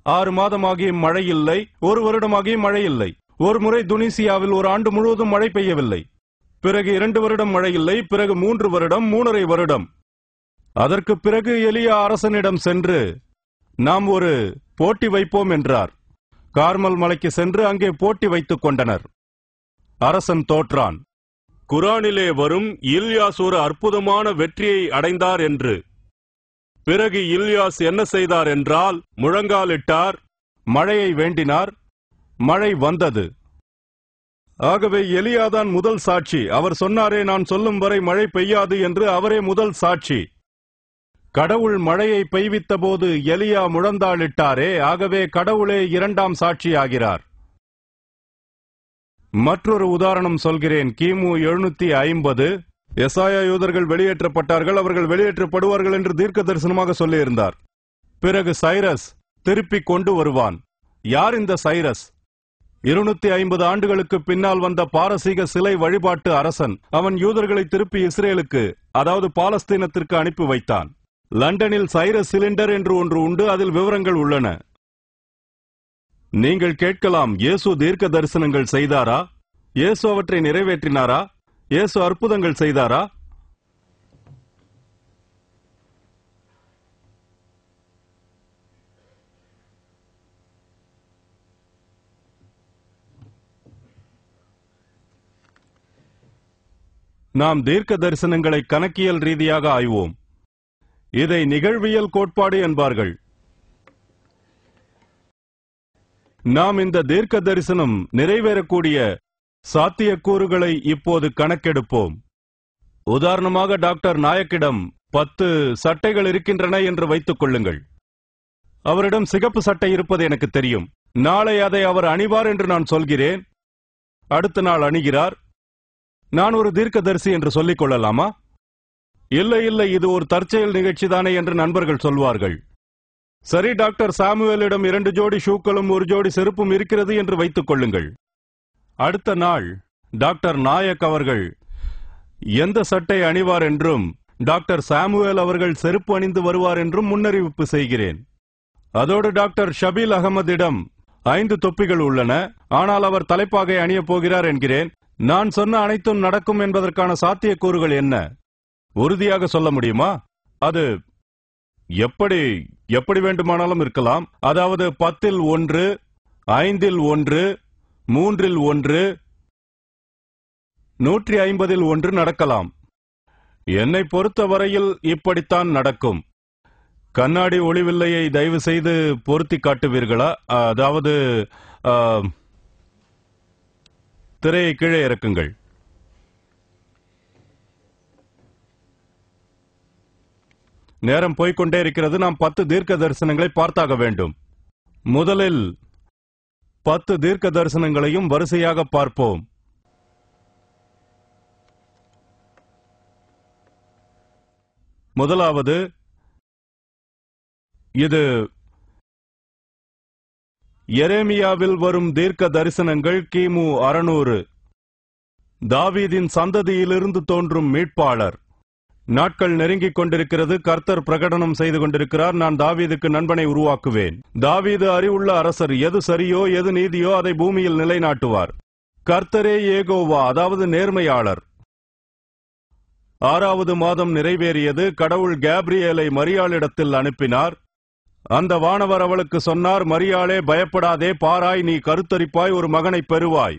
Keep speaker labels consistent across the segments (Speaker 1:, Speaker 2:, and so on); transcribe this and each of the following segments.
Speaker 1: 6 மாதமாகியும் மழை இல்லை, 1 வருடமாகியும் மழை இல்லை. ஒரு முறை துனிசியாவில் 1 ஆண்டு முழுவதும் மழை பெய்யவில்லை. பிறகு 2 வருடம் மழை இல்லை, பிறகு 3 வருடம், 3½ வருடம். அதற்கு பிறகு எலியா அரசனிடம் சென்று, நாம் ஒரு போட்டி வைப்போம் என்றார். கார்மல் மலைக்கு சென்று அங்கே போட்டி வைத்துக் கொண்டனர். அரசன் தோற்றான். குரானிலே வரும் இல்யாஸ் ஒரு அற்புதமான வெற்றியை அடைந்தார் என்று. பிறகு இல்யாஸ் என்ன செய்தார் என்றால், முழங்காலிட்டார், மழையை வேண்டினார், மழை வந்தது. ஆகவே எலியாதான் முதல் சாட்சி. அவர் சொன்னாரே, நான் சொல்லும் வரை மழை பெய்யாது என்று. அவரே முதல் சாட்சி. கடவுள் மழையை பெய்வித்த போது எலியா முழந்தாளிட்டாரே, ஆகவே கடவுளே 2ஆம் சாட்சியாகிறார். மற்றொரு உதாரணம் சொல்கிறேன். கிமு 750 எசாயா யூதர்கள் வெளியேற்றப்பட்டார்கள், அவர்கள் வெளியேற்றப்படுவார்கள் என்று தீர்க்க தரிசனமாக சொல்லியிருந்தார். பிறகு சைரஸ் திருப்பிக் கொண்டு வருவான். யார் இந்த சைரஸ்? 250 ஆண்டுகளுக்கு பின்னால் வந்த பாரசீக சிலை வழிபாட்டு அரசன். அவன் யூதர்களை திருப்பி இஸ்ரேலுக்கு, அதாவது பாலஸ்தீனத்திற்கு அனுப்பி வைத்தான். லண்டனில் சைரஸ் சிலிண்டர் என்று ஒன்று உண்டு, அதில் விவரங்கள் உள்ளன. நீங்கள் கேட்கலாம், இயேசு தீர்க்க தரிசனங்கள் செய்தாரா? இயேசு அவற்றை நிறைவேற்றினாரா? இயேசு அற்புதங்கள் செய்தாரா? நாம் தீர்க்க தரிசனங்களை கணக்கியல் ரீதியாக ஆய்வோம். இதை நிகழ்வியல் கோட்பாடு என்பார்கள். நாம் இந்த தீர்க்க தரிசனம் நிறைவேறக்கூடிய சாத்தியக்கூறுகளை இப்போது கணக்கெடுப்போம். உதாரணமாக, டாக்டர் நாயக்கிடம் 10 சட்டைகள் இருக்கின்றன என்று வைத்துக் கொள்ளுங்கள். அவரிடம் சிகப்பு சட்டை இருப்பது எனக்கு தெரியும். நாளை அதை அவர் அணிவார் என்று நான் சொல்கிறேன். அடுத்த நாள் அணிகிறார். நான் ஒரு தீர்க்கதரிசி என்று சொல்லிக் கொள்ளலாமா? இல்லை இல்லை, இது ஒரு தற்செயல் நிகழ்ச்சிதானே என்று நண்பர்கள் சொல்வார்கள். சரி, டாக்டர் சாமுவேலிடம் 2 ஜோடி ஷூக்களும் 1 ஜோடி செருப்பும் இருக்கிறது என்று வைத்துக் கொள்ளுங்கள். அடுத்த நாள் டாக்டர் நாயக் அவர்கள் எந்த சட்டை அணிவார் என்றும், டாக்டர் சாமுவேல் அவர்கள் செருப்பு அணிந்து வருவார் என்றும் முன்னறிவிப்பு செய்கிறேன். அதோடு டாக்டர் ஷபீல் அகமதிடம் 5 தொப்பிகள் உள்ளன, ஆனால் அவர் தலைப்பாகை அணியப் போகிறார் என்கிறேன். நான் சொன்ன அனைத்தும் நடக்கும் என்பதற்கான சாத்தியக்கூறுகள் என்ன? உறுதியாக சொல்ல முடியுமா? அது எப்படி வேண்டுமானாலும் இருக்கலாம். அதாவது 10ல் 1, 5ல் 1, 3ல் 1, 150ல் 1 நடக்கலாம். என்னை பொறுத்தவரையில் இப்படித்தான் நடக்கும். கண்ணாடி ஒளிவில்லையை தயவு செய்து பொருத்தி காட்டுவீர்களா? அதாவது திரையை கீழே இறக்குங்கள். நேரம் போய்கொண்டே இருக்கிறது. நாம் 10 தீர்க்க தரிசனங்களை பார்த்தாக வேண்டும். முதலில் 10 தீர்க்க தரிசனங்களையும் வரிசையாக பார்ப்போம். முதலாவது, இது எரேமியாவில் வரும் தீர்க்க தரிசனங்கள். கிமு 600. தாவீதின் சந்ததியிலிருந்து தோன்றும் மீட்பாளர். நாட்கள் நெருங்கிக் கொண்டிருக்கிறது. கர்த்தர் பிரகடனம் செய்து கொண்டிருக்கிறார், நான் தாவீதுக்கு நண்பனை உருவாக்குவேன். தாவீது அறிவுள்ள அரசர். எது சரியோ எது நீதியோ அதை பூமியில் நிலைநாட்டுவார். கர்த்தரே யேகோவா, அதாவது நேர்மையாளர். 6வது மாதம் நிறைவேறியது. கடவுள் கேப்ரியேலை மரியாளிடத்தில் அனுப்பினார். அந்த வானவர் அவளுக்கு சொன்னார், மரியாளே, பயப்படாதே, பாராய், நீ கருத்தரிப்பாய், ஒரு மகனை பெறுவாய்.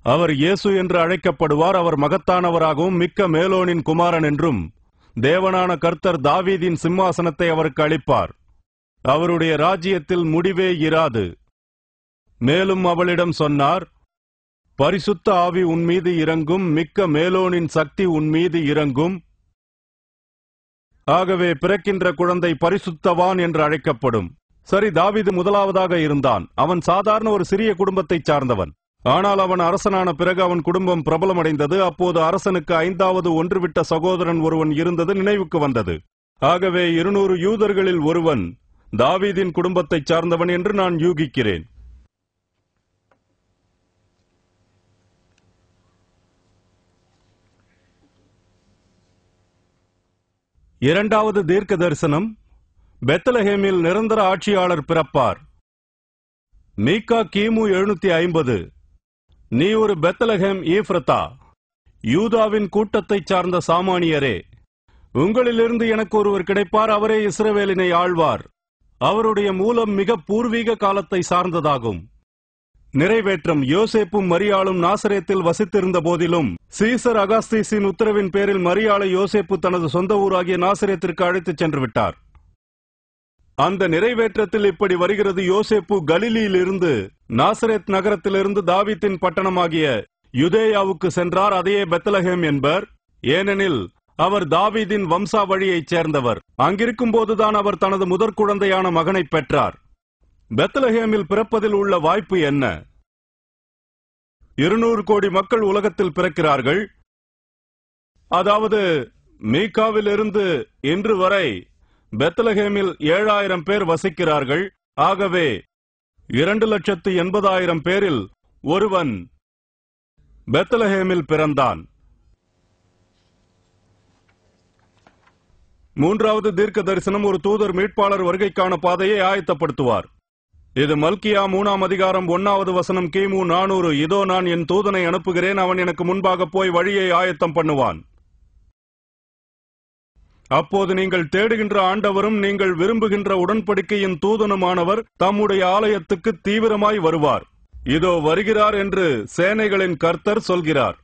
Speaker 1: அவர் இயேசு என்று அழைக்கப்படுவார். அவர் மகத்தானவராகவும் மிக்க மேலோனின் குமாரன் என்றும், தேவனான கர்த்தர் தாவீதின் சிம்மாசனத்தை அவருக்கு அளிப்பார். அவருடைய ராஜ்யத்தில் முடிவே இராது. மேலும் அவளிடம் சொன்னார், பரிசுத்த ஆவி உன்மீது இறங்கும், மிக்க மேலோனின் சக்தி உன்மீது இறங்கும். ஆகவே பிறக்கின்ற குழந்தை பரிசுத்தவான் என்று அழைக்கப்படும். சரி, தாவீது முதலாவதாக இருந்தான். அவன் சாதாரண ஒரு சிறிய குடும்பத்தைச் சார்ந்தவன். ஆனால் அவன் அரசனான பிறகு அவன் குடும்பம் பிரபலமடைந்தது. அப்போது அரசனுக்கு 5வது ஒன்றுவிட்ட சகோதரன் ஒருவன் இருந்தது நினைவுக்கு வந்தது. ஆகவே 200 யூதர்களில் ஒருவன் தாவீதின் குடும்பத்தைச் சார்ந்தவன் என்று நான் யூகிக்கிறேன். இரண்டாவது தீர்க்க தரிசனம், பெத்லஹேமில் நிரந்தர ஆட்சியாளர் பிறப்பார். மீகா கிமு 750. நீ ஒரு பெத்லகேம் ஈப்ரத்தா, யூதாவின் கூட்டத்தைச் சார்ந்த சாமானியரே, உங்களிலிருந்து எனக்கு ஒருவர் கிடைப்பார், அவரே இஸ்ரவேலினை ஆழ்வார். அவருடைய மூலம் மிக பூர்வீக காலத்தை சார்ந்ததாகும். நிறைவேற்றம். யோசேப்பும் மரியாளும் நாசரேத்தில் வசித்திருந்த போதிலும் சீசர் அகாஸ்தீஸின் உத்தரவின் பேரில் மரியாளை யோசேப்பு தனது சொந்த ஊராகிய நாசரேத்திற்கு அழைத்துச் சென்று விட்டார். அந்த நிறைவேற்றத்தில் இப்படி வருகிறது: யோசேப்பு கலிலியிலிருந்து நாசரேத் நகரத்திலிருந்து தாவீதின் பட்டணமாகிய யூதேயாவுக்கு சென்றார். அதையே பெத்லகேம் என்பர். ஏனெனில் அவர் தாவீதின் வம்சாவழியைச் சேர்ந்தவர். அங்கிருக்கும் போதுதான் அவர் தனது முதற் குழந்தையான மகனை பெற்றார். பெத்லகேமில் பிறப்பதில் உள்ள வாய்ப்பு என்ன? 200 கோடி மக்கள் உலகத்தில் பிறக்கிறார்கள். அதாவது மீகாவிலிருந்து இன்று வரை பெத்லகேமில் 7000 பேர் வசிக்கிறார்கள். ஆகவே 2,80,000 பேரில் ஒருவன் பெத்லகேமில் பிறந்தான். மூன்றாவது தீர்க்க தரிசனம். ஒரு தூதர் மீட்பாளர் வருகைக்கான பாதையை ஆயத்தப்படுத்துவார். இது மல்கியா 3ஆம் அதிகாரம் 1வது வசனம். கிமு 400. இதோ நான் என் தூதனை அனுப்புகிறேன், அவன் எனக்கு முன்பாக போய் வழியை ஆயத்தம் பண்ணுவான். அப்போது நீங்கள் தேடுகின்ற ஆண்டவரும் நீங்கள் விரும்புகின்ற உடன்படிக்கையின் தூதனுமானவர் தம்முடைய ஆலயத்துக்கு தீவிரமாய் வருவார். இதோ வருகிறார் என்று சேனைகளின் கர்த்தர் சொல்கிறார்.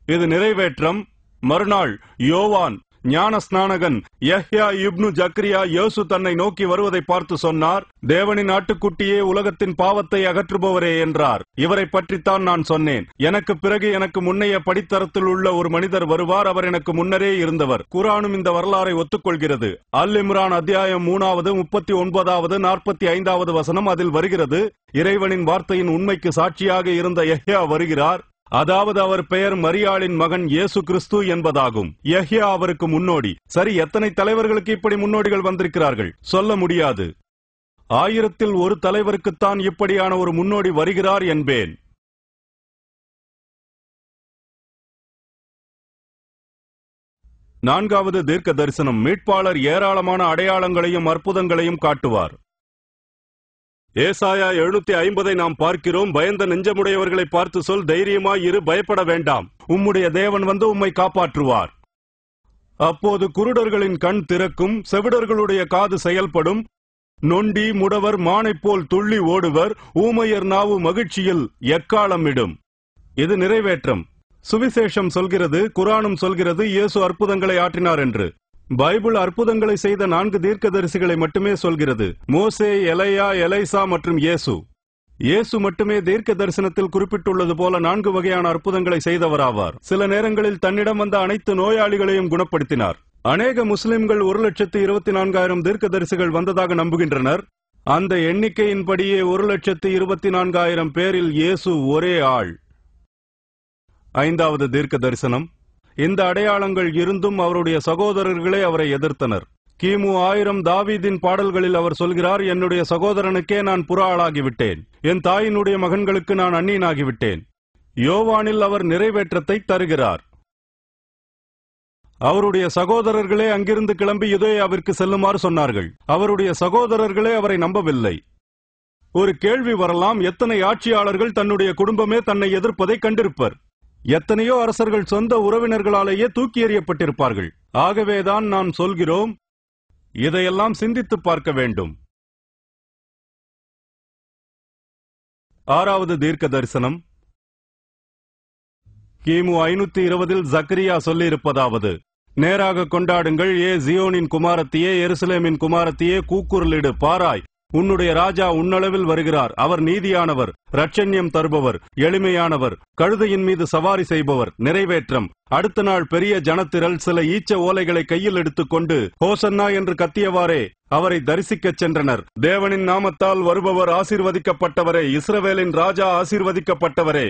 Speaker 1: இது நிறைவேற்றம். மறுநாள் யோவான் ஞானஸ்நானகன் யஹ்யா இப்னு ஜக்கரியா இயேசு தன்னை நோக்கி வருவதை பார்த்து சொன்னார், தேவனின் ஆட்டுக்குட்டியே, உலகத்தின் பாவத்தை அகற்றுபவரே என்றார். இவரை பற்றித்தான் நான் சொன்னேன், எனக்கு பிறகு எனக்கு முன்னைய படித்தரத்தில் உள்ள ஒரு மனிதர் வருவார், அவர் எனக்கு முன்னரே இருந்தவர். குர்ஆனும் இந்த வரலாறை ஒத்துக்கொள்கிறது. அல் இம்ரான் அத்தியாயம் 3வது 39வது 45வது வசனம் அதில் வருகிறது: இறைவனின் வார்த்தையின் உண்மைக்கு சாட்சியாக இருந்த யஹ்யா வருகிறார். அதாவது அவர் பெயர் மரியாளின் மகன் இயேசு கிறிஸ்து என்பதாகும். யஹ்யா அவருக்கு முன்னோடி. சரி, எத்தனை தலைவர்களுக்கு இப்படி முன்னோடிகள் வந்திருக்கிறார்கள்? சொல்ல முடியாது. 1000ல் ஒரு தலைவருக்குத்தான் இப்படியான ஒரு முன்னோடி வருகிறார் என்பேன். நான்காவது தீர்க்க தரிசனம். மீட்பாளர் ஏராளமான அடையாளங்களையும் அற்புதங்களையும் காட்டுவார். ஏசாயா 750 நாம் பார்க்கிறோம். பயந்த நெஞ்சமுடையவர்களை பார்த்து சொல், தைரியமாய் இரு, பயப்பட வேண்டாம், உம்முடைய தேவன் வந்து உம்மை காப்பாற்றுவார். அப்போது குருடர்களின் கண் திறக்கும், செவிடர்களுடைய காது செயல்படும், நொண்டி முடவர் மானைப் போல் துள்ளி ஓடுவர், ஊமையர் நாவு மகிழ்ச்சியில் எக்காளமிடும். இது நிறைவேற்றம். சுவிசேஷம் சொல்கிறது, குர்ஆனும் சொல்கிறது இயேசு அற்புதங்களை ஆற்றினார் என்று. பைபிள் அற்புதங்களை செய்த 4 தீர்க்கதரிசிகளை மட்டுமே சொல்கிறது: மோசே, எலையா, எலைசா மற்றும் இயேசு. இயேசு மட்டுமே தீர்க்க தரிசனத்தில் குறிப்பிட்டுள்ளது போல 4 வகையான அற்புதங்களை செய்தவராவார். சில நேரங்களில் தன்னிடம் வந்த அனைத்து நோயாளிகளையும் குணப்படுத்தினார். அநேக முஸ்லிம்கள் 1,24,000 தீர்க்கதரிசிகள் வந்ததாக நம்புகின்றனர். அந்த எண்ணிக்கையின்படியே 1,24,000 பேரில் இயேசு ஒரே ஆள். ஐந்தாவது தீர்க்க தரிசனம். இந்த அடையாளங்கள் இருந்தும் அவருடைய சகோதரர்களே அவரை எதிர்த்தனர். கிமு 1000 தாவீதின் பாடல்களில் அவர் சொல்கிறார், என்னுடைய சகோதரனுக்கே நான் புற ஆளாகிவிட்டேன், என் தாயினுடைய மகன்களுக்கு நான் அந்நியனாகிவிட்டேன். யோவானில் அவர் நிறைவேற்றத்தை தருகிறார். அவருடைய சகோதரர்களே அங்கிருந்து கிளம்பி யூதேயாவிற்கு செல்லுமாறு சொன்னார்கள். அவருடைய சகோதரர்களே அவரை நம்பவில்லை. ஒரு கேள்வி வரலாம், எத்தனை ஆட்சியாளர்கள் தன்னுடைய குடும்பமே தன்னை எதிர்ப்பதை கண்டிருப்பர்? எத்தனையோ அரசர்கள் சொந்த உறவினர்களாலேயே தூக்கி எறியப்பட்டிருப்பார்கள். ஆகவேதான் நாம் சொல்கிறோம், இதையெல்லாம் சிந்தித்து பார்க்க வேண்டும். ஆறாவது தீர்க்க தரிசனம். கிமு 520 ஜக்கரியா சொல்லியிருப்பதாவது: நேராக கொண்டாடுங்கள், ஏ ஜியோனின் குமாரத்தியே, எருசலேமின் குமாரத்தியே, கூக்குரலிடு, பாராய், உன்னுடைய ராஜா உன்னளவில் வருகிறார். அவர் நீதியானவர், இரட்சண்யம் தருபவர், எளிமையானவர், கழுதையின் மீது சவாரி செய்பவர். நிறைவேற்றம். அடுத்த நாள் பெரிய ஜனத்திரள் சில ஈச்ச ஓலைகளை கையில் எடுத்துக்கொண்டு ஹோசன்னா என்று கத்தியவாறே அவரை தரிசிக்கச் சென்றனர். தேவனின் நாமத்தால் வருபவர் ஆசீர்வதிக்கப்பட்டவரே, இஸ்ரவேலின் ராஜா ஆசீர்வதிக்கப்பட்டவரே.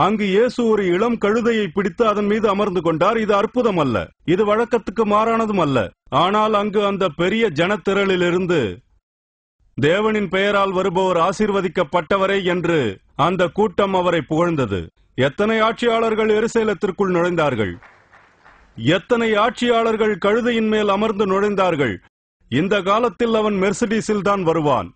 Speaker 1: அங்கு இயேசு ஒரு இளம் கழுதையை பிடித்து அதன் மீது அமர்ந்து கொண்டார். இது அற்புதம் அல்ல, இது வழக்கத்துக்கு மாறானதும் அல்ல. ஆனால் அங்கு அந்த பெரிய ஜனத்திரளிலிருந்து தேவனின் பெயரால் வருபவர் ஆசீர்வதிக்கப்பட்டவரே என்று அந்த கூட்டம் அவரை புகழ்ந்தது. எத்தனை ஆட்சியாளர்கள் எருசலேத்திற்குள் நுழைந்தார்கள்! எத்தனை ஆட்சியாளர்கள் கழுதையின் மேல் அமர்ந்து நுழைந்தார்கள்! இந்த காலத்தில் அவன் மெர்சிடிஸில் தான் வருவான்.